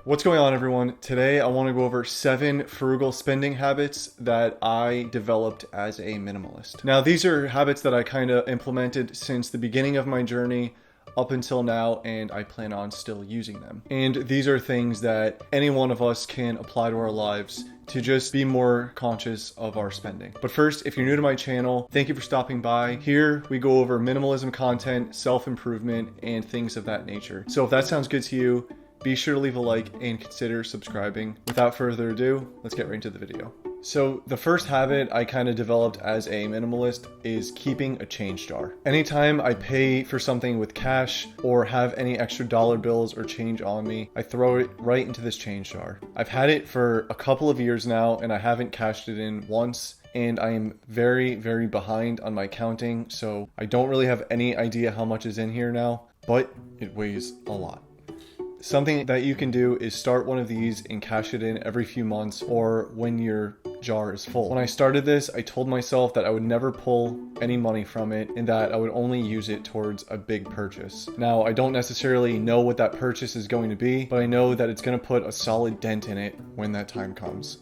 What's going on, everyone? Today I want to go over 7 frugal spending habits that I developed as a minimalist. Now, these are habits that I kind of implemented since the beginning of my journey up until now, and I plan on still using them. And these are things that any one of us can apply to our lives to just be more conscious of our spending. But first, if you're new to my channel, thank you for stopping by. Here we go over minimalism content, self-improvement, and things of that nature. So if that sounds good to you, be sure to leave a like and consider subscribing. Without further ado, let's get right into the video. So the first habit I kind of developed as a minimalist is keeping a change jar. Anytime I pay for something with cash or have any extra dollar bills or change on me, I throw it right into this change jar. I've had it for a couple of years now and I haven't cashed it in once. And I am very behind on my counting, so I don't really have any idea how much is in here now, but it weighs a lot. Something that you can do is start one of these and cash it in every few months or when your jar is full. When I started this, I told myself that I would never pull any money from it and that I would only use it towards a big purchase. Now, I don't necessarily know what that purchase is going to be, but I know that it's going to put a solid dent in it when that time comes.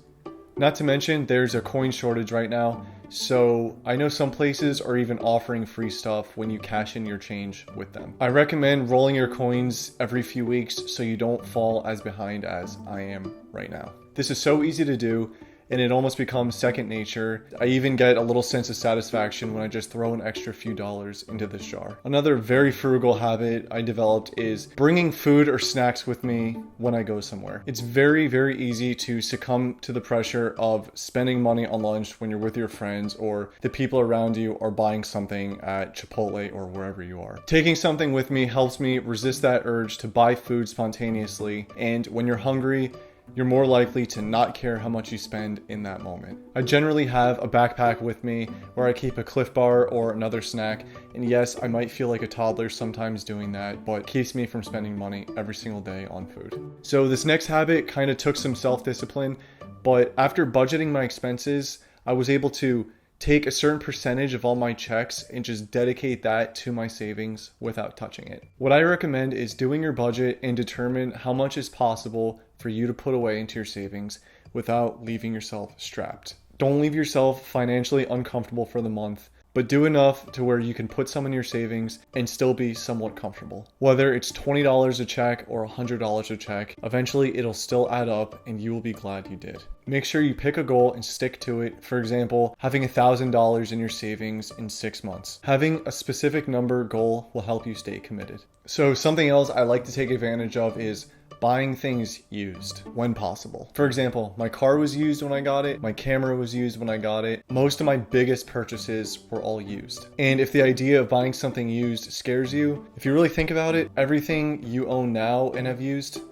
Not to mention, there's a coin shortage right now, so I know some places are even offering free stuff when you cash in your change with them. I recommend rolling your coins every few weeks so you don't fall as behind as I am right now. This is so easy to do, and it almost becomes second nature. I even get a little sense of satisfaction when I just throw an extra few dollars into this jar. Another very frugal habit I developed is bringing food or snacks with me when I go somewhere. It's very easy to succumb to the pressure of spending money on lunch when you're with your friends or the people around you are buying something at Chipotle or wherever you are. Taking something with me helps me resist that urge to buy food spontaneously, and when you're hungry, you're more likely to not care how much you spend in that moment. I generally have a backpack with me where I keep a Cliff Bar or another snack, and yes, I might feel like a toddler sometimes doing that, but it keeps me from spending money every single day on food. So this next habit kind of took some self-discipline, but after budgeting my expenses, I was able to take a certain percentage of all my checks and just dedicate that to my savings without touching it. What I recommend is doing your budget and determine how much is possible for you to put away into your savings without leaving yourself strapped. Don't leave yourself financially uncomfortable for the month, but do enough to where you can put some in your savings and still be somewhat comfortable. Whether it's $20 a check or $100 a check, eventually it'll still add up and you will be glad you did. Make sure you pick a goal and stick to it. For example, having $1,000 in your savings in 6 months. Having a specific number goal will help you stay committed. So something else I like to take advantage of is buying things used when possible. For example, my car was used when I got it, my camera was used when I got it. Most of my biggest purchases were all used. And if the idea of buying something used scares you, if you really think about it, everything you own now and have used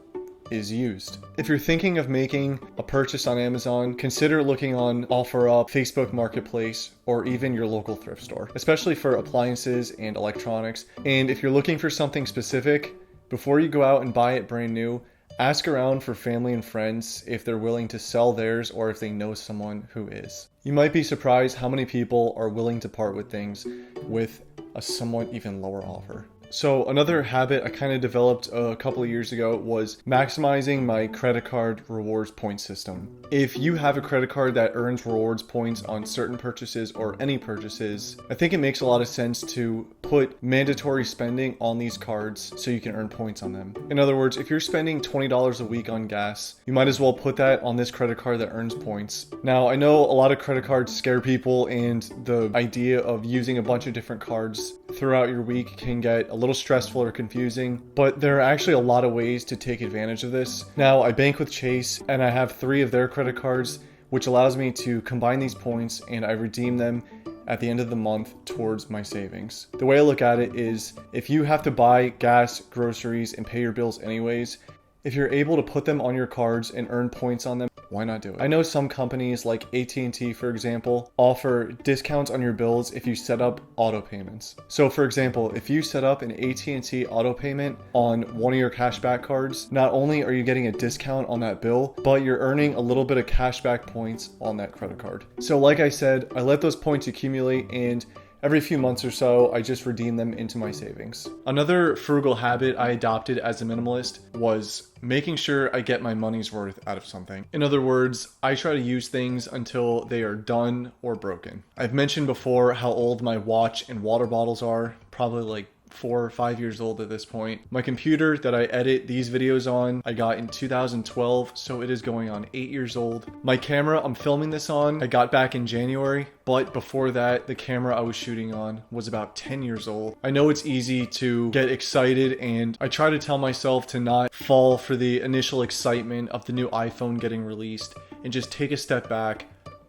is used. If you're thinking of making a purchase on Amazon, consider looking on OfferUp, Facebook Marketplace, or even your local thrift store, especially for appliances and electronics. And if you're looking for something specific, before you go out and buy it brand new, ask around for family and friends if they're willing to sell theirs or if they know someone who is. You might be surprised how many people are willing to part with things with a somewhat even lower offer. So another habit I kind of developed a couple of years ago was maximizing my credit card rewards point system. If you have a credit card that earns rewards points on certain purchases or any purchases, I think it makes a lot of sense to put mandatory spending on these cards so you can earn points on them. In other words, if you're spending $20 a week on gas, you might as well put that on this credit card that earns points. Now, I know a lot of credit cards scare people, and the idea of using a bunch of different cards throughout your week can get a little stressful or confusing, but there are actually a lot of ways to take advantage of this. Now, I bank with Chase and I have 3 of their credit cards, which allows me to combine these points and I redeem them at the end of the month towards my savings. The way I look at it is, if you have to buy gas, groceries, and pay your bills anyways, if you're able to put them on your cards and earn points on them, why not do it? I know some companies like AT&T, for example, offer discounts on your bills if you set up auto payments. So for example, if you set up an AT&T auto payment on one of your cashback cards, not only are you getting a discount on that bill, but you're earning a little bit of cashback points on that credit card. So like I said, I let those points accumulate, and Every few months or so, I just redeem them into my savings. Another frugal habit I adopted as a minimalist was making sure I get my money's worth out of something. In other words, I try to use things until they are done or broken. I've mentioned before how old my watch and water bottles are, probably like 4 or 5 years old at this point. My computer that I edit these videos on, I got in 2012, so it is going on 8 years old. My camera I'm filming this on, I got back in January, but before that, the camera I was shooting on was about 10 years old. I know it's easy to get excited, and I try to tell myself to not fall for the initial excitement of the new iPhone getting released and just take a step back,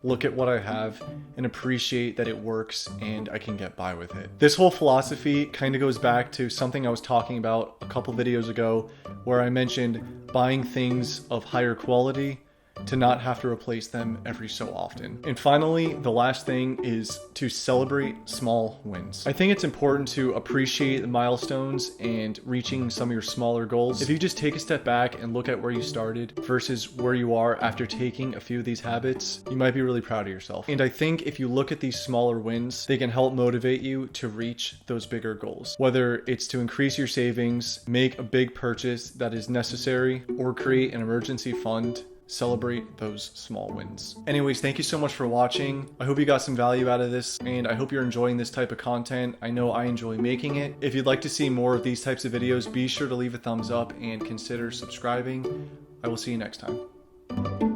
look at what I have, and appreciate that it works and I can get by with it. This whole philosophy kind of goes back to something I was talking about a couple videos ago, where I mentioned buying things of higher quality to not have to replace them every so often. And finally, the last thing is to celebrate small wins. I think it's important to appreciate the milestones and reaching some of your smaller goals. If you just take a step back and look at where you started versus where you are after taking a few of these habits, you might be really proud of yourself. And I think if you look at these smaller wins, they can help motivate you to reach those bigger goals. Whether it's to increase your savings, make a big purchase that is necessary, or create an emergency fund, celebrate those small wins. Anyways, thank you so much for watching. I hope you got some value out of this, and I hope you're enjoying this type of content. I know I enjoy making it. If you'd like to see more of these types of videos, be sure to leave a thumbs up and consider subscribing. I will see you next time.